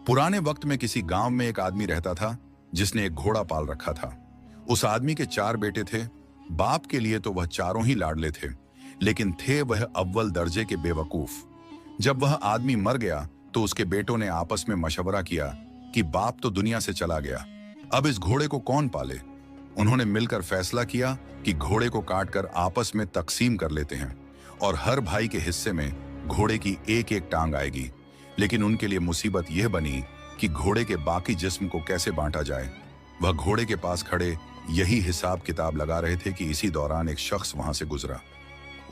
पुराने वक्त में किसी गांव में एक आदमी रहता था जिसने एक घोड़ा पाल रखा था। उस आदमी के 4 बेटे थे। बाप के लिए तो वह चारों ही लाडले थे, लेकिन थे वह अव्वल दर्जे के बेवकूफ। जब वह आदमी मर गया तो उसके बेटों ने आपस में मशवरा किया कि बाप तो दुनिया से चला गया, अब इस घोड़े को कौन पाले। उन्होंने मिलकर फैसला किया कि घोड़े को काटकर आपस में तकसीम कर लेते हैं और हर भाई के हिस्से में घोड़े की एक एक टांग आएगी। लेकिन उनके लिए मुसीबत यह बनी कि घोड़े के बाकी जिस्म को कैसे बांटा जाए। वह घोड़े के पास खड़े यही हिसाब किताब लगा रहे थे कि इसी दौरान एक शख्स वहां से गुजरा।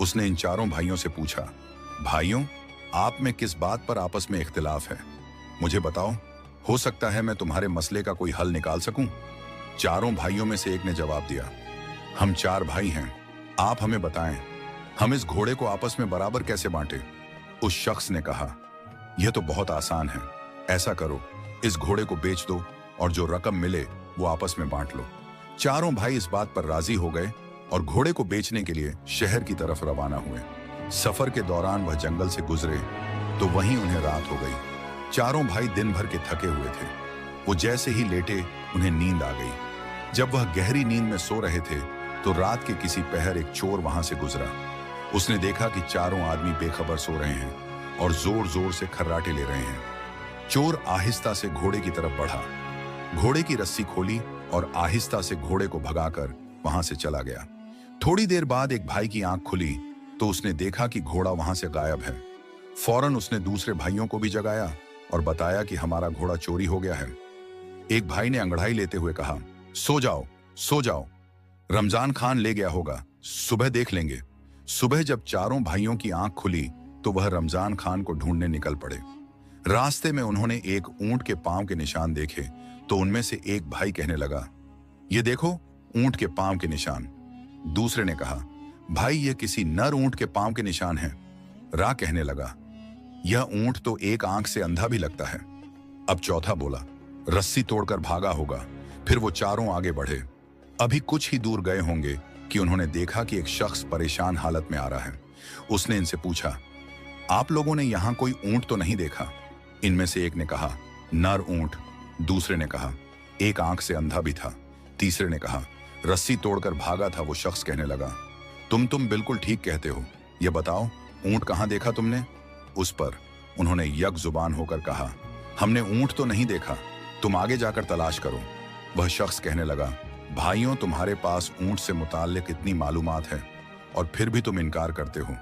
उसने इन चारों भाइयों से पूछा, भाइयों, आप में किस बात पर आपस में इख्तिलाफ है? मुझे बताओ, हो सकता है मैं तुम्हारे मसले का कोई हल निकाल सकूं। चारों भाइयों में से एक ने जवाब दिया, हम 4 भाई हैं, आप हमें बताएं, हम इस घोड़े को आपस में बराबर कैसे बांटे। उस शख्स ने कहा, यह तो बहुत आसान है, ऐसा करो, इस घोड़े को बेच दो और जो रकम मिले वो आपस में बांट लो। चारों भाई इस बात पर राजी हो गए और घोड़े को बेचने के लिए शहर की तरफ रवाना हुए। सफर के दौरान वह जंगल से गुजरे तो वहीं उन्हें रात हो गई। चारों भाई दिन भर के थके हुए थे। वो जैसे ही लेटे उन्हें नींद आ गई। जब वह गहरी नींद में सो रहे थे तो रात के किसी पहर एक चोर वहां से गुजरा। उसने देखा कि चारों आदमी बेखबर सो रहे हैं और जोर जोर से खर्राटे ले रहे हैं। चोर आहिस्ता से घोड़े की तरफ बढ़ा, घोड़े की रस्सी खोली और आहिस्ता से घोड़े को भगाकर वहां से चला गया। थोड़ी देर बाद एक भाई की आंख खुली तो उसने देखा कि घोड़ा वहां से गायब है। फौरन उसने दूसरे भाइयों को भी जगाया और बताया कि हमारा घोड़ा चोरी हो गया है। एक भाई ने अंगड़ाई लेते हुए कहा, सो जाओ, सो जाओ, रमजान खान ले गया होगा, सुबह देख लेंगे। सुबह जब चारों भाइयों की आंख खुली तो वह रमजान खान को ढूंढने निकल पड़े। रास्ते में उन्होंने एक ऊंट के पांव के निशान देखे तो उनमें से एक भाई कहने लगा, ये देखो, ऊंट के पांव के निशान। दूसरे ने कहा, भाई ये किसी नर ऊंट के पांव के निशान हैं। रा कहने लगा, यह ऊंट तो एक आंख से अंधा भी लगता है। अब चौथा बोला, रस्सी तोड़कर भागा होगा। फिर वो चारों आगे बढ़े। अभी कुछ ही दूर गए होंगे कि उन्होंने देखा कि एक शख्स परेशान हालत में आ रहा है। उसने इनसे पूछा, आप लोगों ने यहां कोई ऊंट तो नहीं देखा? इनमें से एक ने कहा, नर ऊंट। दूसरे ने कहा, एक आंख से अंधा भी था। तीसरे ने कहा, रस्सी तोड़कर भागा था। वो शख्स कहने लगा, तुम बिल्कुल ठीक कहते हो, ये बताओ, ऊंट कहां देखा तुमने? उस पर उन्होंने यक जुबान होकर कहा, हमने ऊंट तो नहीं देखा, तुम आगे जाकर तलाश करो। वह शख्स कहने लगा, भाइयों, तुम्हारे पास ऊंट से मुताल्लिक इतनी मालूमात है और फिर भी तुम इनकार करते हो,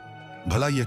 भला यह